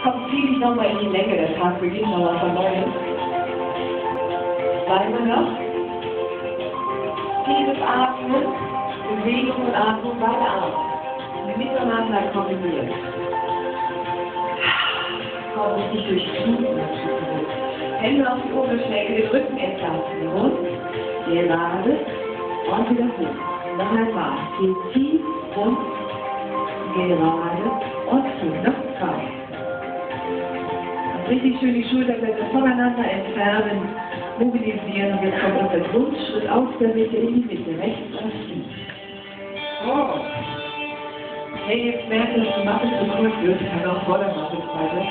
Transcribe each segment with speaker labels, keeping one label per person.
Speaker 1: Komm, zieh dich nochmal in die Länge, der Tag beginnt nochmal von neuem. Bleiben wir noch. Tiefes Atmen, Bewegung und Atmung, beide Arme. Miteinander kombiniert. Komm richtig durchfluten. Hände auf die Oberschenkel, den Rücken entlasten. Rund, gerade und wieder hoch. Noch einmal. Geh tief, rund, gerade und hoch. Noch drauf. Und richtig schön die Schulterblätter voneinander entfernen, mobilisieren. Und jetzt kommt unser Grundschritt aus der Mitte in die Mitte, rechts und links. Oh. Hey, jetzt merke ich, dass die Matte zu kurz wird. Ich kann auch vor der Matte weiter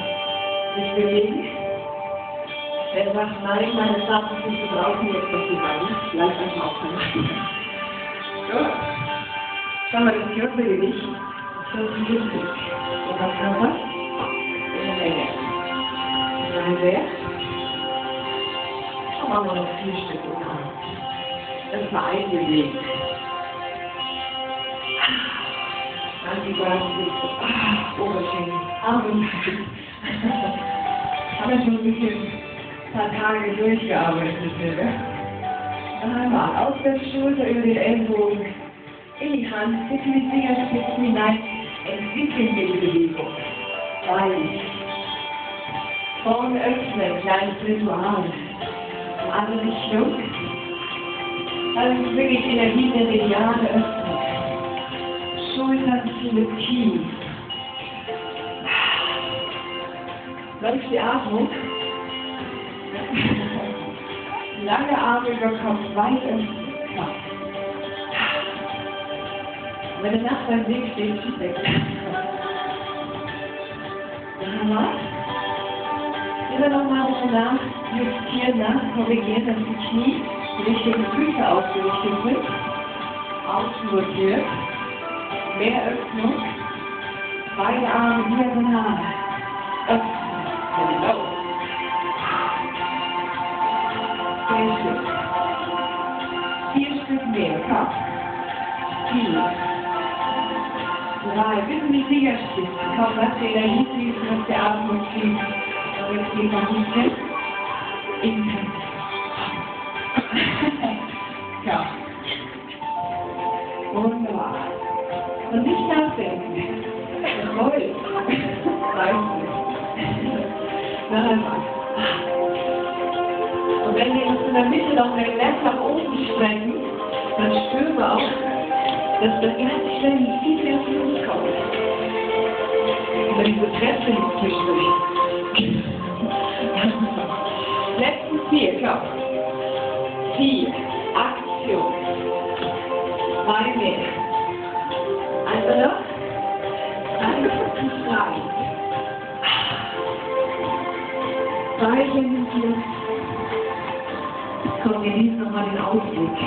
Speaker 1: sich bewegen. Er sagt, nein, meine Zartfüße brauchen jetzt noch die Beine. Bleib einfach auf der Matte. Gut. Schau mal, das Körpergewicht. Das ist wichtig. Und was Körper? In der Länge. Nein, wer? Schauen wir mal noch 4 Stück an. Das war eingelegt. Dann die Beine sich Oberschenkel, Arme. Haben wir schon ein bisschen paar Tage durchgearbeitet, ne? Einmal aus der Schulter über den Ellenbogen in die Hand, bis in die Fingerspitzen hinein, entwickeln wir die Bewegung. Weich. Vorne öffnen, kleines Ritual. Andere Richtung. Also wirklich Energie der Mediane öffnen. Schultern tief. Läuft die Atmung. Lange Arme über Kopf, weit öffnen. Wenn der Nacht beim Weg steht, schiebt weg. Nochmal. Immer nochmal ein bisschen nach, justieren, korrigieren, dass die Knie, die richtigen Füße ausgerichtet sind. Außen mehr Öffnung. Beide Arme diagonal. Öffnen. Genau. Sehr schön. 4 Stück mehr. Komm. 4. 3. Bis in die Fingerspitzen. Komm, lass die Energie fließen, lass die Atmung fließen. Und jetzt geht noch ein bisschen. Intensiv. Ja. Wunderbar. Und nicht nachdenken. Jawohl. Reicht nicht. Noch einmal. Und wenn wir uns in der Mitte noch mehr nach oben strecken, dann spüren wir auch, dass wir ganz schnell viel mehr Fluss kommt. Über diese Treppe nicht zwischendurch. Letzten 4, komm. 4. Aktion. 2 mehr. Also noch. 1 und 3. 2 Hände hier. Komm, wir nehmen nochmal den Ausblick.